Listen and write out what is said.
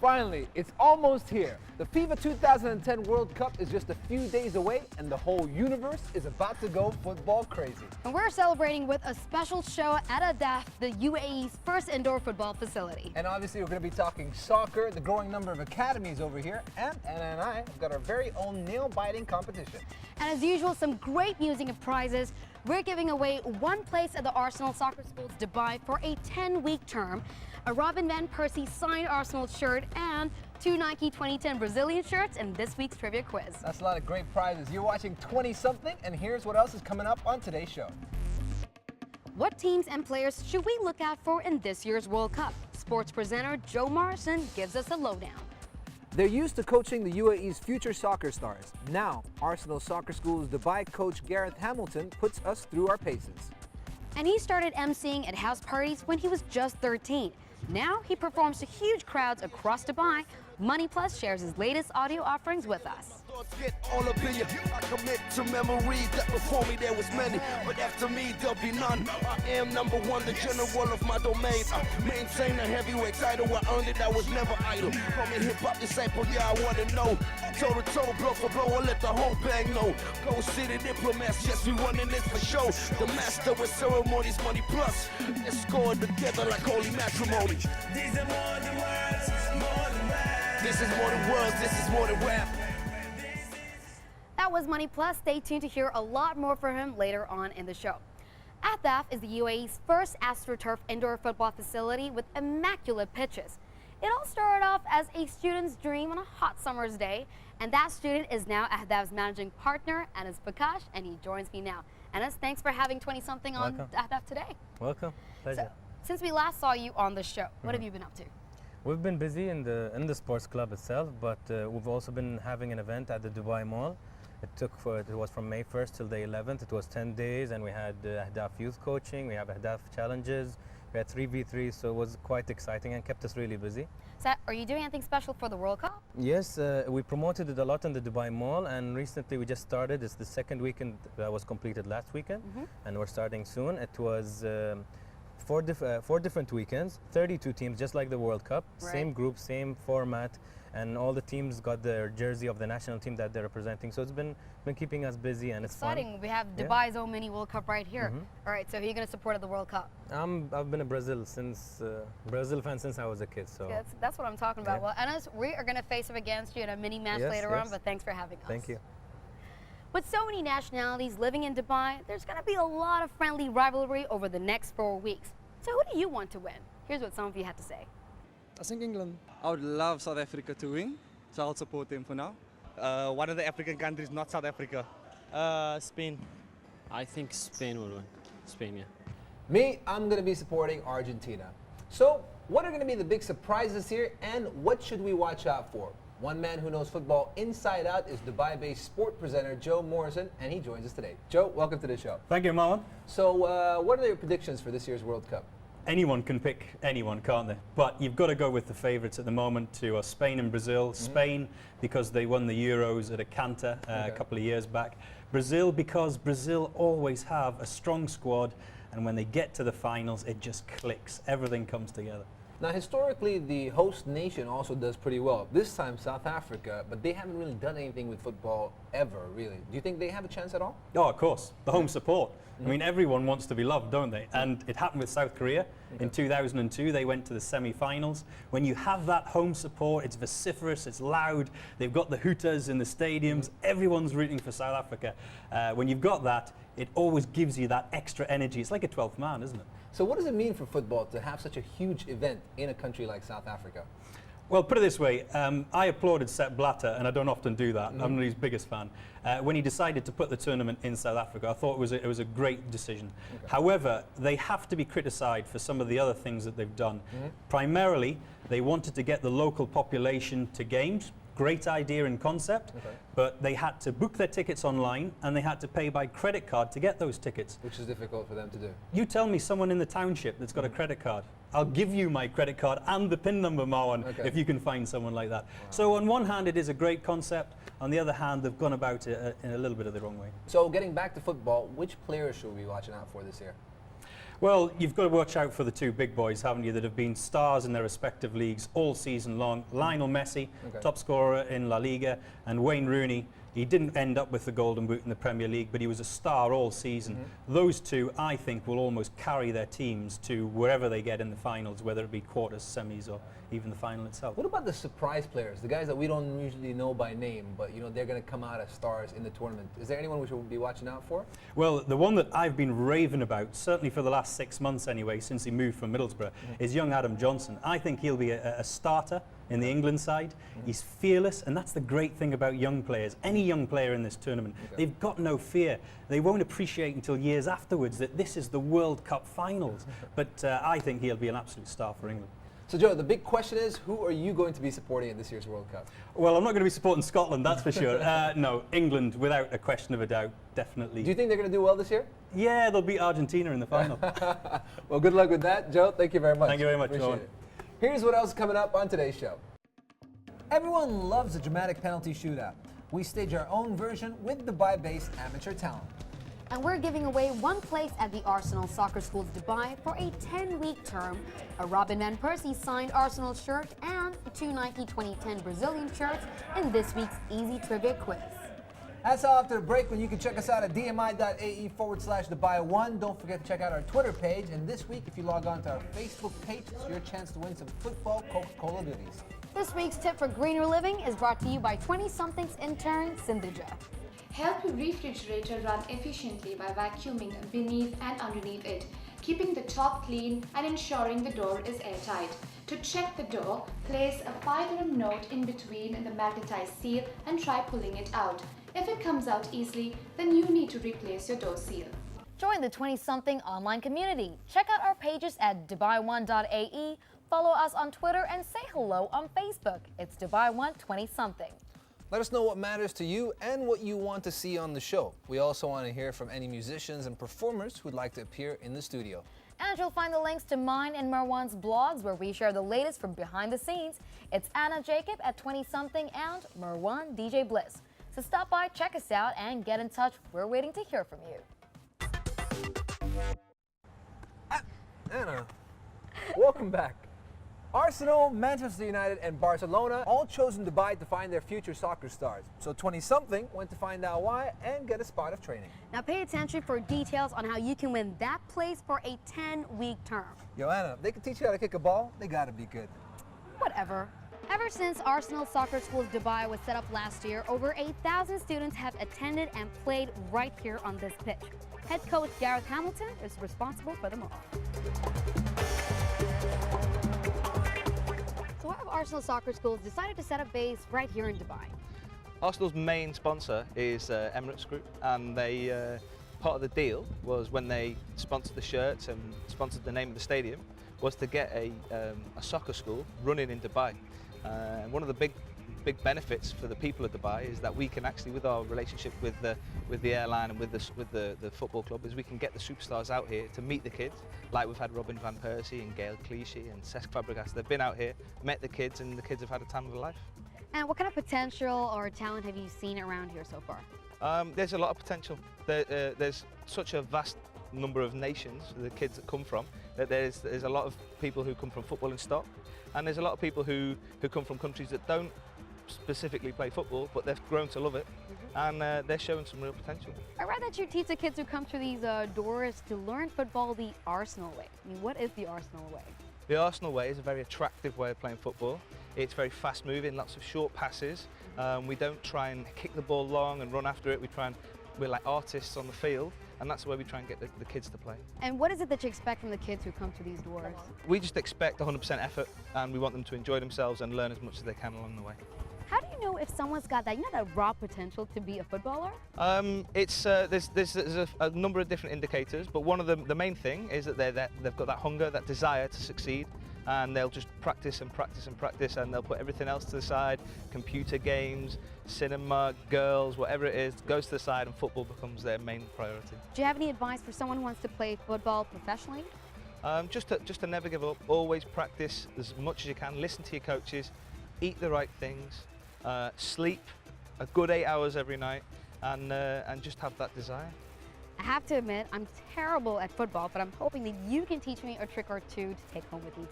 Finally, it's almost here. The FIFA 2010 World Cup is just a few days away and the whole universe is about to go football crazy. And we're celebrating with a special show at Ahdaaf, the UAE's first indoor football facility. And obviously we're going to be talking soccer, the growing number of academies over here, and Anna and I have got our very own nail-biting competition. And as usual, some great music and prizes. We're giving away one place at the Arsenal Soccer Schools Dubai for a 10-week term, a Robin Van Persie signed Arsenal shirt, and 2 Nike 2010 Brazilian shirts in this week's trivia quiz. That's a lot of great prizes. You're watching 20-something, and here's what else is coming up on today's show. What teams and players should we look out for in this year's World Cup? Sports presenter Joe Morrison gives us a lowdown. They're used to coaching the UAE's future soccer stars. Now, Arsenal Soccer School's Dubai coach Gareth Hamilton puts us through our paces. And he started emceeing at house parties when he was just 13. Now he performs to huge crowds across Dubai. Money Plus shares his latest audio offerings with us. Get all up in you. I commit to memories that before me there was many, but after me there'll be none. I am number one, the general of my domain. I maintain a heavyweight title. I earned it, I was never idle. Call me hip-hop disciple, yeah, I wanna know. Toe-to-toe, blow for blow, I let the whole bang know. Go city diplomats, yes, we running this for show. The master with ceremonies, Money Plus. Let's score together like holy matrimony. These are more than words, more than rap. This is more than words, this is more than rap. That was Money Plus. Stay tuned to hear a lot more from him later on in the show. Ahdaaf is the UAE's first AstroTurf indoor football facility with immaculate pitches. It all started off as a student's dream on a hot summer's day, and that student is now Ahdaaf's managing partner, Anas Bakash, and he joins me now. Anas, thanks for having 20-something on Ahdaaf today. Welcome. Pleasure. So, since we last saw you on the show, what have you been up to? We've been busy in the sports club itself, but we've also been having an event at the Dubai Mall. It was from May 1st till the 11th. It was 10 days, and we had Ahdaaf youth coaching. We have Ahdaaf challenges. We had 3v3, so it was quite exciting and kept us really busy. So, are you doing anything special for the World Cup? Yes, we promoted it a lot in the Dubai Mall, and recently we just started. It's the second weekend that was completed last weekend, and we're starting soon. It was four different weekends, 32 teams, just like the World Cup, same group, same format, and all the teams got their jersey of the national team that they're representing. So it's been keeping us busy, and it's exciting. Fun. We have Dubai's own mini World Cup right here. All right, so who are you going to support at the World Cup? I've been a Brazil fan since I was a kid. So yeah, that's what I'm talking about. Well, Anas, we are going to face up against you in a mini match later on, but thanks for having us. Thank you. With so many nationalities living in Dubai, there's going to be a lot of friendly rivalry over the next 4 weeks. So who do you want to win? Here's what some of you had to say. I think England. I would love South Africa to win, so I'll support them for now. One of the African countries, not South Africa. Spain. I think Spain will win. Spain, yeah. Me, I'm going to be supporting Argentina. So, what are going to be the big surprises here, and what should we watch out for? One man who knows football inside out is Dubai-based sport presenter Joe Morrison, and he joins us today. Joe, welcome to the show. Thank you, Marlon. So, what are your predictions for this year's World Cup? Anyone can pick anyone, can't they? But you've got to go with the favourites at the moment, to Spain and Brazil. Spain, because they won the Euros at a canter a couple of years back. Brazil, because Brazil always have a strong squad, and when they get to the finals, it just clicks. Everything comes together. Now, historically, the host nation also does pretty well. This time, South Africa, but they haven't really done anything with football ever, really. Do you think they have a chance at all? Oh, of course. The home support. I mean, everyone wants to be loved, don't they? And it happened with South Korea. In 2002, they went to the semi-finals. When you have that home support, it's vociferous, it's loud. They've got the hooters in the stadiums. Everyone's rooting for South Africa. When you've got that, it always gives you that extra energy. It's like a 12th man, isn't it? So what does it mean for football to have such a huge event in a country like South Africa? Well, put it this way, I applauded Sepp Blatter, and I don't often do that. I'm not his biggest fan. When he decided to put the tournament in South Africa, I thought it was a great decision. However, they have to be criticised for some of the other things that they've done. Primarily, they wanted to get the local population to games. Great idea and concept, but they had to book their tickets online, and they had to pay by credit card to get those tickets. Which is difficult for them to do. You tell me someone in the township that's got a credit card. I'll give you my credit card and the PIN number, Marwan, if you can find someone like that. So on one hand, it is a great concept. On the other hand, they've gone about it in a little bit of the wrong way. So getting back to football, which players should we be watching out for this year? Well, you've got to watch out for the two big boys, haven't you, that have been stars in their respective leagues all season long. Lionel Messi, top scorer in La Liga, and Wayne Rooney. He didn't end up with the Golden Boot in the Premier League, but he was a star all season. Those two, I think, will almost carry their teams to wherever they get in the finals, whether it be quarters, semis, or even the final itself. What about the surprise players, the guys that we don't usually know by name, but you know they're going to come out as stars in the tournament? Is there anyone we should be watching out for? Well, the one that I've been raving about, certainly for the last 6 months anyway, since he moved from Middlesbrough, is young Adam Johnson. I think he'll be a starter in the England side. He's fearless, and that's the great thing about young players. Any young player in this tournament, they've got no fear. They won't appreciate until years afterwards that this is the World Cup finals. But I think he'll be an absolute star for England. So Joe, the big question is, who are you going to be supporting at this year's World Cup? Well, I'm not going to be supporting Scotland, that's for sure. No, England, without a question of a doubt, definitely. Do you think they're going to do well this year? Yeah, they'll beat Argentina in the final. Well, good luck with that. Joe, thank you very much. Thank you very much, Appreciate Owen. it. Here's what else is coming up on today's show. Everyone loves a dramatic penalty shootout. We stage our own version with Dubai-based amateur talent. And we're giving away one place at the Arsenal Soccer Schools Dubai for a 10-week term, a Robin Van Persie signed Arsenal shirt, and 2 Nike 2010 Brazilian shirts in this week's Easy Trivia Quiz. That's all after the break, when you can check us out at dmi.ae/Dubai1. Don't forget to check out our Twitter page. And this week, if you log on to our Facebook page, it's your chance to win some football Coca-Cola goodies. This week's tip for greener living is brought to you by 20-somethings intern Sindhija. Help your refrigerator run efficiently by vacuuming beneath and underneath it, keeping the top clean and ensuring the door is airtight. To check the door, place a 5-dirham note in between the magnetized seal and try pulling it out. If it comes out easily, then you need to replace your door seal. Join the 20-something online community. Check out our pages at Dubai1.ae, follow us on Twitter, and say hello on Facebook. It's Dubai1 20-something. Let us know what matters to you and what you want to see on the show. We also want to hear from any musicians and performers who'd like to appear in the studio. And you'll find the links to mine and Marwan's blogs where we share the latest from behind the scenes. It's Anna Jacob at 20-something and Marwan DJ Bliss. So stop by, check us out, and get in touch. We're waiting to hear from you. Anna, welcome back. Arsenal, Manchester United, and Barcelona all chose in Dubai to find their future soccer stars. So 20-something went to find out why and get a spot of training. Now pay attention for details on how you can win that place for a 10-week term. Yo, Anna, if they can teach you how to kick a ball, they gotta be good. Whatever. Ever since Arsenal Soccer Schools Dubai was set up last year, over 8,000 students have attended and played right here on this pitch. Head coach Gareth Hamilton is responsible for them all. So why have Arsenal Soccer Schools decided to set up base right here in Dubai? Arsenal's main sponsor is Emirates Group, and they part of the deal was when they sponsored the shirts and sponsored the name of the stadium was to get a soccer school running in Dubai. And one of the big benefits for the people of Dubai is that we can actually, with our relationship with the airline and with the football club, is we can get the superstars out here to meet the kids. Like we've had Robin Van Persie and Gail Clichy and Cesc Fabregas. They've been out here, met the kids, and the kids have had a time of their life. And what kind of potential or talent have you seen around here so far? There's a lot of potential. There's such a vast number of nations, the kids that come from, that there's a lot of people who come from football and stock, and there's a lot of people who come from countries that don't specifically play football, but they've grown to love it, and they're showing some real potential. I read that you teach the kids who come through these doors to learn football the Arsenal way. I mean, what is the Arsenal way? The Arsenal way is a very attractive way of playing football. It's very fast moving, lots of short passes. We don't try and kick the ball long and run after it. We're like artists on the field, and that's the way we try and get the kids to play. And what is it that you expect from the kids who come to these doors? We just expect 100% effort, and we want them to enjoy themselves and learn as much as they can along the way. How do you know if someone's got that, that raw potential to be a footballer? There's a number of different indicators, but one of the main thing is that they've got that hunger, that desire to succeed, and they'll just practice and practice and practice, and they'll put everything else to the side. Computer games, cinema, girls, whatever it is, goes to the side, and football becomes their main priority. Do you have any advice for someone who wants to play football professionally? Just to never give up, always practice as much as you can, listen to your coaches, eat the right things, sleep a good 8 hours every night, and just have that desire. I have to admit, I'm terrible at football, but I'm hoping that you can teach me a trick or two to take home with me.